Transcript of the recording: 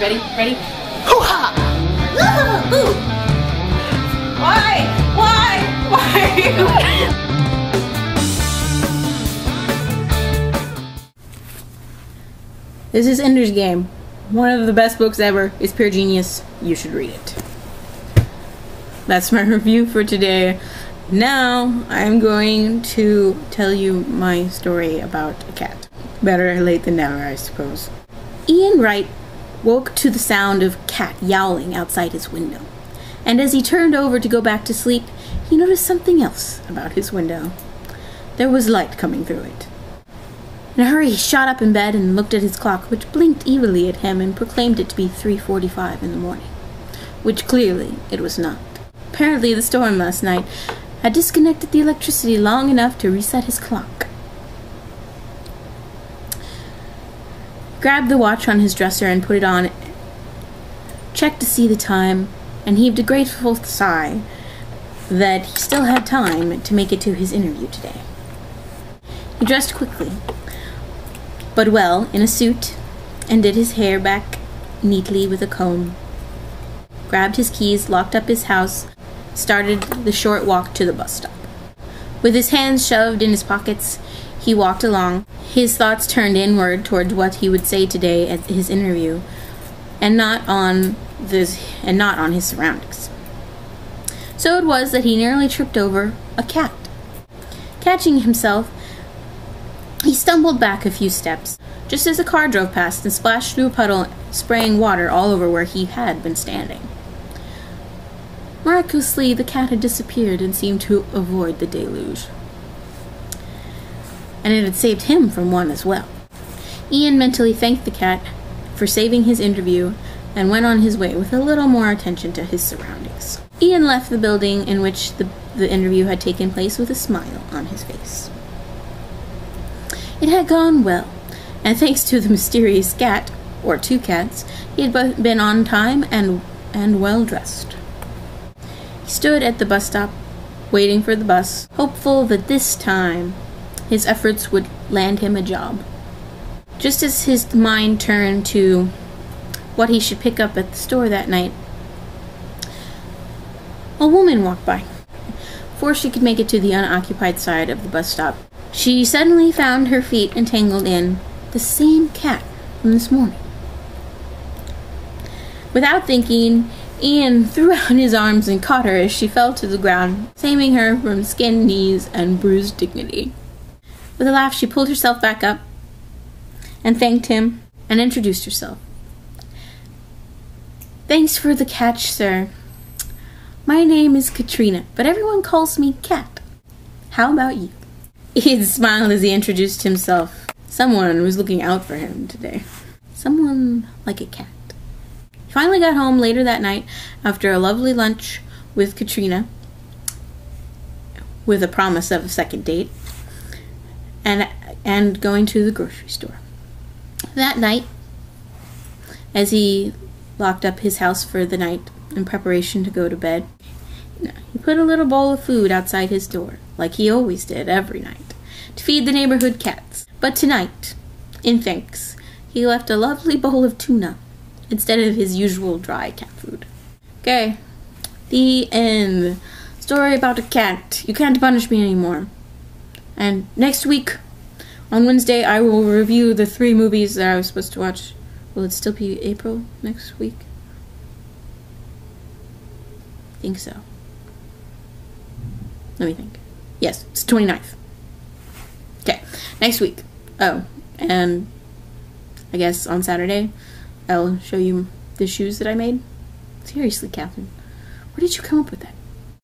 Ready? Ready? Hoo-ha! Ooh! Why? This is Ender's Game. One of the best books ever. It's pure genius. You should read it. That's my review for today. Now, I'm going to tell you my story about a cat. Better late than never, I suppose. Ian Wright woke to the sound of a cat yowling outside his window. And as he turned over to go back to sleep, he noticed something else about his window. There was light coming through it. In a hurry, he shot up in bed and looked at his clock, which blinked evilly at him and proclaimed it to be 3:45 in the morning, which clearly it was not. Apparently, the storm last night had disconnected the electricity long enough to reset his clock. Grabbed the watch on his dresser and put it on, checked to see the time, and heaved a grateful sigh that he still had time to make it to his interview today. He dressed quickly, but well, in a suit, and did his hair back neatly with a comb. Grabbed his keys, locked up his house, started the short walk to the bus stop. With his hands shoved in his pockets, he walked along, his thoughts turned inward towards what he would say today at his interview, and not on his surroundings. So it was that he nearly tripped over a cat. Catching himself, he stumbled back a few steps, just as a car drove past and splashed through a puddle, spraying water all over where he had been standing. Miraculously, the cat had disappeared and seemed to avoid the deluge. And it had saved him from one as well. Ian mentally thanked the cat for saving his interview and went on his way with a little more attention to his surroundings. Ian left the building in which the interview had taken place with a smile on his face. It had gone well, and thanks to the mysterious cat, or two cats, he had both been on time and well dressed. He stood at the bus stop, waiting for the bus, hopeful that this time his efforts would land him a job. Just as his mind turned to what he should pick up at the store that night, a woman walked by. Before she could make it to the unoccupied side of the bus stop, she suddenly found her feet entangled in the same cat from this morning. Without thinking, Ian threw out his arms and caught her as she fell to the ground, saving her from skinned knees and bruised dignity. With a laugh, she pulled herself back up and thanked him and introduced herself. "Thanks for the catch, sir. My name is Katrina, but everyone calls me Cat. How about you?" Ian smiled as he introduced himself. Someone was looking out for him today. Someone like a cat. He finally got home later that night after a lovely lunch with Katrina, with a promise of a second date, and going to the grocery store. That night, as he locked up his house for the night in preparation to go to bed, he put a little bowl of food outside his door, like he always did every night, to feed the neighborhood cats. But tonight, in thanks, he left a lovely bowl of tuna instead of his usual dry cat food. Okay, the end. Story about a cat. You can't punish me anymore. And next week, on Wednesday, I will review the 3 movies that I was supposed to watch. Will it still be April next week? I think so. Let me think. Yes, it's 29th. Okay, next week. Oh, and I guess on Saturday, I'll show you the shoes that I made. Seriously, Catherine, where did you come up with that?